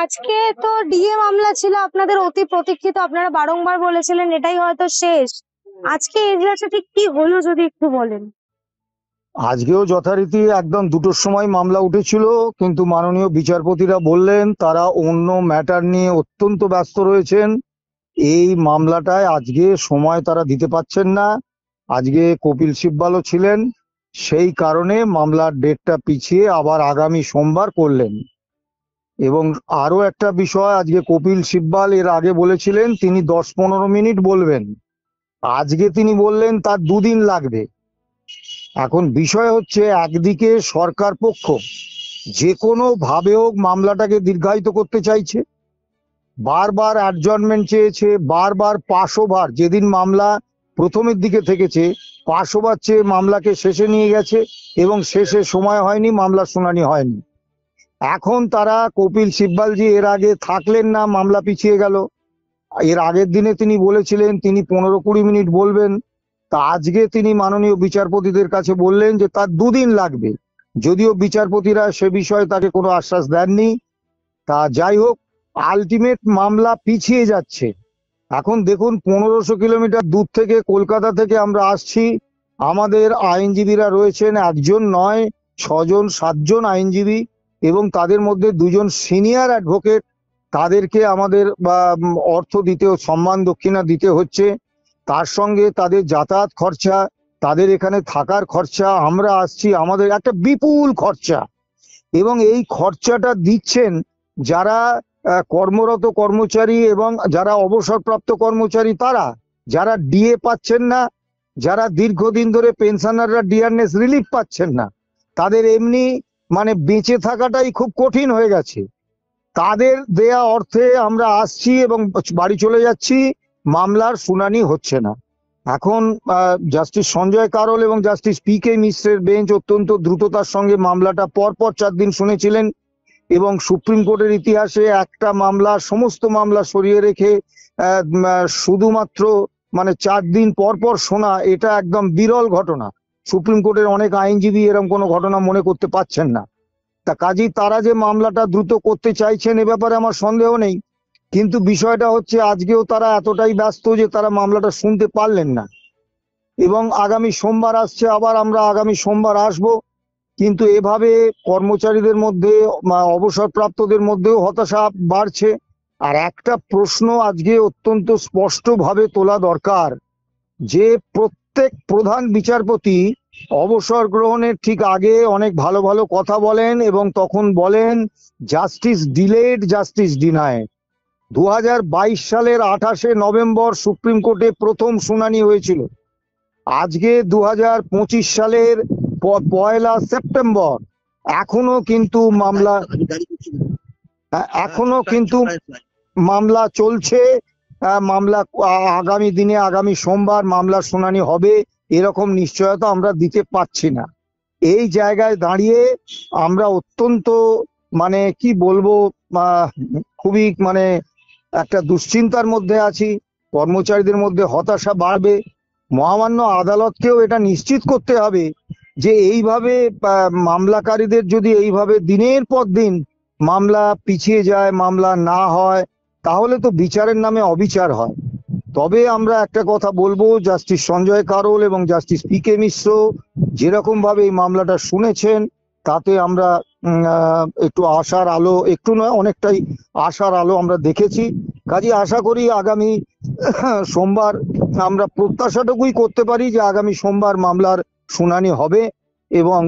আজকে তো ডিএ মামলা ছিল আপনাদের অতি প্রতীক্ষিত, আপনারা বারংবার বলেছিলেন এটাই হয়তো শেষ। আজকে এজলাসে ঠিক কি হলো যদি একটু বলেন। আজকেও যথারীতি একদম 2টোর সময় মামলা উঠেছিল, কিন্তু মাননীয় বিচারপতিরা বললেন তারা অন্য ম্যাটার নিয়ে অত্যন্ত ব্যস্ত রয়েছেন। এই মামলাটায় আজকে সময় তারা দিতে পারছেন না। আজকে কপিল সিব্বালও ছিলেন, সেই কারণে মামলার ডেটটা পিছিয়ে আবার আগামী সোমবার করলেন। এবং আরো একটা বিষয়, আজকে কপিল সিব্বাল এর আগে বলেছিলেন তিনি 10-15 মিনিট বলবেন, আজকে তিনি বললেন তার 2 দিন লাগবে। এখন বিষয় হচ্ছে, একদিকে সরকার পক্ষ যে কোনো ভাবে হোক মামলাটাকে দীর্ঘায়িত করতে চাইছে, বারবার অ্যাডজর্নমেন্ট চেয়েছে, বারবার পাশ ওভার, যেদিন মামলা প্রথমের দিকে থেকেছে পাশ ওভার চেয়ে মামলাকে শেষে নিয়ে গেছে এবং শেষে সময় হয়নি, মামলার শুনানি হয়নি। এখন তারা, কপিল সিব্বালজি এর আগে থাকলেন না, মামলা পিছিয়ে গেল। এর আগের দিনে তিনি বলেছিলেন তিনি 15-20 মিনিট বলবেন, তা আজকে তিনি মাননীয় বিচারপতিদের কাছে বললেন যে তার 2 দিন লাগবে, যদিও বিচারপতিরা সে বিষয়ে তাকে কোনো আশ্বাস দেননি। তা যাই হোক, আলটিমেট মামলা পিছিয়ে যাচ্ছে। এখন দেখুন, 1500 কিলোমিটার দূর থেকে, কলকাতা থেকে আমরা আসছি, আমাদের আইনজীবীরা রয়েছেন, একজন নয় 6জন 7জন আইনজীবী, এবং তাদের মধ্যে 2জন সিনিয়র অ্যাডভোকেট। তাদেরকে আমাদের অর্থ দিতে, সম্মান দক্ষিণা দিতে হচ্ছে, তার সঙ্গে তাদের যাতায়াত খরচা, তাদের এখানে থাকার খরচা, আমরা আসছি, আমাদের একটা বিপুল খরচা। এবং এই খরচাটা দিচ্ছেন যারা কর্মরত কর্মচারী এবং যারা অবসরপ্রাপ্ত কর্মচারী, তারা যারা ডিএ পাচ্ছেন না, যারা দীর্ঘদিন ধরে পেনশনাররা ডিয়ারনেস রিলিফ পাচ্ছেন না, তাদের এমনি মানে বেঁচে থাকাটাই খুব কঠিন হয়ে গেছে। তাদের দেয়া অর্থে আমরা আসছি এবং বাড়ি চলে যাচ্ছি, মামলার শুনানি হচ্ছে না। এখন জাস্টিস সঞ্জয় কারোল এবং জাস্টিস পি.কে. মিশ্রের বেঞ্চ অত্যন্ত দ্রুততার সঙ্গে মামলাটা পরপর 4 দিন শুনেছিলেন, এবং সুপ্রিম কোর্টের ইতিহাসে একটা মামলা, সমস্ত মামলা সরিয়ে রেখে শুধুমাত্র মানে 4 দিন পরপর শোনা, এটা একদম বিরল ঘটনা। সুপ্রিম কোর্টের অনেক আইনজীবী এরকম কোনো ঘটনা মনে করতে পারছেন না। তা কাজেই তারা যে মামলাটা দ্রুত করতে চাইছেন এ ব্যাপারে আমার সন্দেহ নেই, কিন্তু বিষয়টা হচ্ছে আজকেও তারা এতটাই ব্যস্ত যে তারা মামলাটা শুনতে পারলেন না। এবং আগামী সোমবার আসছে, আবার আমরা আগামী সোমবার আসব। কিন্তু এভাবে কর্মচারীদের মধ্যে, অবসরপ্রাপ্তদের মধ্যেও হতাশা বাড়ছে। আর একটা প্রশ্ন আজকে অত্যন্ত স্পষ্টভাবে তোলা দরকার, যে প্রত্যেক প্রধান বিচারপতি অবসর গ্রহণের ঠিক আগে অনেক ভালো ভালো কথা বলেন, এবং তখন বলেন জাস্টিস ডিলেড, জাস্টিস ডিনায়েড। 2022 সালের 28শে নভেম্বর সুপ্রিম কোর্টে প্রথম শুনানি হয়েছিল। আজকে 2025 সালের 1 সেপ্টেম্বর, এখনো কিন্তু মামলা চলছে। মামলা আগামী দিনে, আগামী সোমবার মামলার শুনানি হবে, এরকম নিশ্চয়তা আমরা দিতে পারছি না। এই জায়গায় দাঁড়িয়ে আমরা অত্যন্ত মানে কি বলবো, খুবই মানে একটা দুশ্চিন্তার মধ্যে আছি। কর্মচারীদের মধ্যে হতাশা বাড়বে। মহামান্য আদালতকেও এটা নিশ্চিত করতে হবে যে এইভাবে মামলাকারীদের যদি এইভাবে দিনের পর দিন মামলা পিছিয়ে যায়, মামলা না হয়, তাহলে তো বিচারের নামে অবিচার হয়। তবে আমরা একটা কথা বলবো, জাস্টিস সঞ্জয় কারোল এবং জাস্টিস পি.কে. মিশ্র যেরকম ভাবে এই মামলাটা শুনেছেন, তাতে আমরা একটু আশার আলো, একটু নয় অনেকটাই আশার আলো আমরা দেখেছি। কাজে আশা করি আগামী সোমবার, আমরা প্রত্যাশাটুকুই করতে পারি যে আগামী সোমবার মামলার শুনানি হবে এবং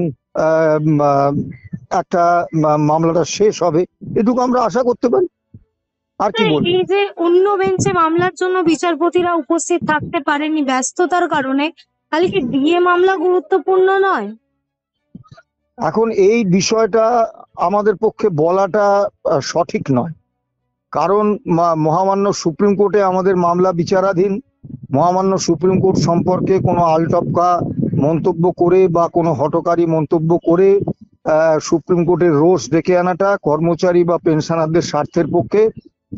একটা মামলাটা শেষ হবে, এটুকু আমরা আশা করতে পারি। আর কি বলবো? এই যে অন্য বেঞ্চে মামলার জন্য বিচারপতিরা উপস্থিত থাকতে পারেনি ব্যস্ততার কারণে, তাহলে কি ডিএ মামলা গুরুত্বপূর্ণ নয়? এখন এই বিষয়টা আমাদের পক্ষে বলাটা সঠিক নয়, কারণ মহামান্য সুপ্রিম কোর্টে আমাদের মামলা বিচারাধীন। মহামান্য সুপ্রিম কোর্ট সম্পর্কে কোনো আলটপকা মন্তব্য করে বা কোনো হঠকারী মন্তব্য করে সুপ্রিম কোর্টের রোষ ডেকে আনাটা কর্মচারী বা পেনশনারদের স্বার্থের পক্ষে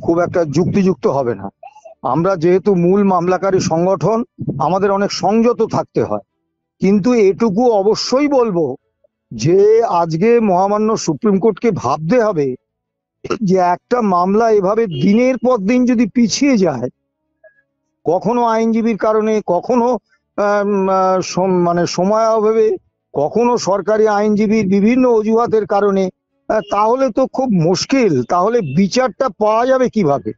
খুব একটা যুক্তিযুক্ত হবে না। আমরা যেহেতু মূল মামলাকারী সংগঠন, আমাদের অনেক সংযত থাকতে হয়। কিন্তু এটুকু অবশ্যই বলবো যে আজকে মহামান্য সুপ্রিম কোর্টকে ভাবতে হবে যে একটা মামলা এভাবে দিনের পর দিন যদি পিছিয়ে যায়, কখনো আইনজীবীর কারণে, কখনো মানে সময় অভাবে, কখনো সরকারি আইনজীবীর বিভিন্ন অজুহাতের কারণে, তাহলে তো খুব মুশকিল। তাহলে বিচারটা পাওয়া যাবে কিভাবে?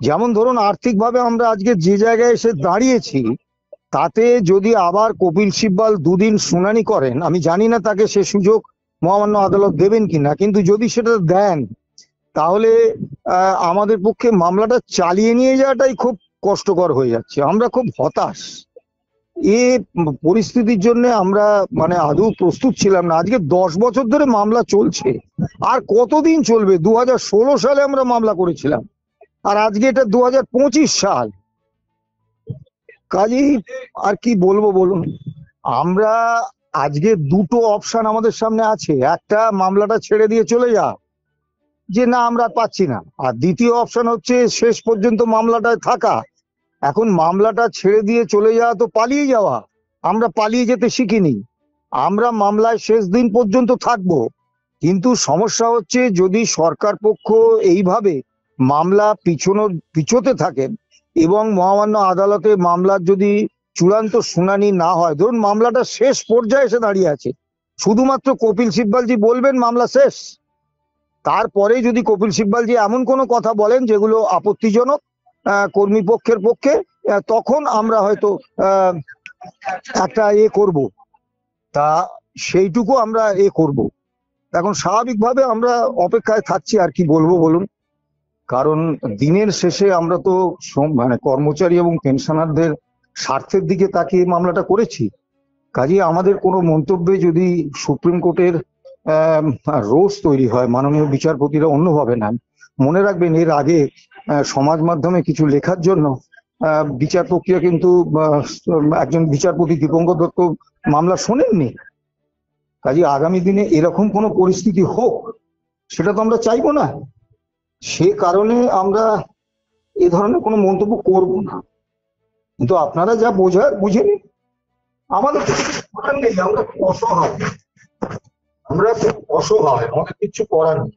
যেমন ধরুন, আর্থিকভাবে আমরা আজকে যে জায়গায় এসে দাঁড়িয়েছি, তাতে যদি আবার কপিল সিব্বল দুদিন শুনানি করেন, আমি জানি না তাকে সে সুযোগ মহামান্য আদালত দেবেন কিনা, কিন্তু যদি সেটা দেন, তাহলে আমাদের পক্ষে মামলাটা চালিয়ে নিয়ে যাওয়াটাই খুব কষ্টকর হয়ে যাচ্ছে। আমরা খুব হতাশ। এ পরিস্থিতির জন্য আমরা মানে আদৌ প্রস্তুত ছিলাম না। আজকে 10 বছর ধরে মামলা চলছে, আর কতদিন চলবে? 2016 সালে আমরা মামলা করেছিলাম, আর আজকে এটা 2025 সাল। কাজেই আর কি বলবো বলুন। আমরা আজকে দুটো অপশন আমাদের সামনে আছে। একটা, মামলাটা ছেড়ে দিয়ে চলে যা, যে না আমরা আর পাচ্ছি না। আর দ্বিতীয় অপশন হচ্ছে শেষ পর্যন্ত মামলাটায় থাকা। এখন মামলাটা ছেড়ে দিয়ে চলে যাওয়া তো পালিয়ে যাওয়া। আমরা পালিয়ে যেতে শিখিনি, আমরা মামলায় শেষ দিন পর্যন্ত থাকবো। কিন্তু সমস্যা হচ্ছে, যদি সরকার পক্ষ এইভাবে মামলা পিছোতে থাকেন এবং মহামান্য আদালতে মামলার যদি চূড়ান্ত শুনানি না হয়, ধরুন মামলাটা শেষ পর্যায়ে এসে দাঁড়িয়ে আছে, শুধুমাত্র কপিল সিব্বলজি বলবেন মামলা শেষ, তারপরে যদি কপিল সিব্বলজি এমন কোনো কথা বলেন যেগুলো আপত্তিজনক কর্মী পক্ষের পক্ষে, তখন আমরা হয়তো একটা করব, তা সেইটুকু আমরা করব। এখন স্বাভাবিকভাবে আমরা অপেক্ষায় থাকছি, আর কি বলবো বলুন। কারণ দিনের শেষে আমরা তো মানে কর্মচারী এবং পেনশনারদের স্বার্থের দিকে তাকিয়ে মামলাটা করেছি। কাজেই আমাদের কোনো মন্তব্যে যদি সুপ্রিম কোর্টের রোষ তৈরি হয়, মাননীয় বিচারপতিরা অন্যভাবে নেন, মনে রাখবেন এর আগে সমাজ মাধ্যমে কিছু লেখার জন্য বিচার প্রক্রিয়া কিন্তু একজন বিচারপতি দীপঙ্কর দত্ত মামলা শোনেননি। কাজে আগামী দিনে এরকম কোনো পরিস্থিতি হোক, সেটা তো আমরা চাইবো না। সে কারণে আমরা এ ধরনের কোনো মন্তব্য করব না। কিন্তু আপনারা যা বোঝার বুঝে নিন, আমাদের তো কিছু করার নেই। আমরা খুব অসহায়, আমাদের কিছু করার নেই।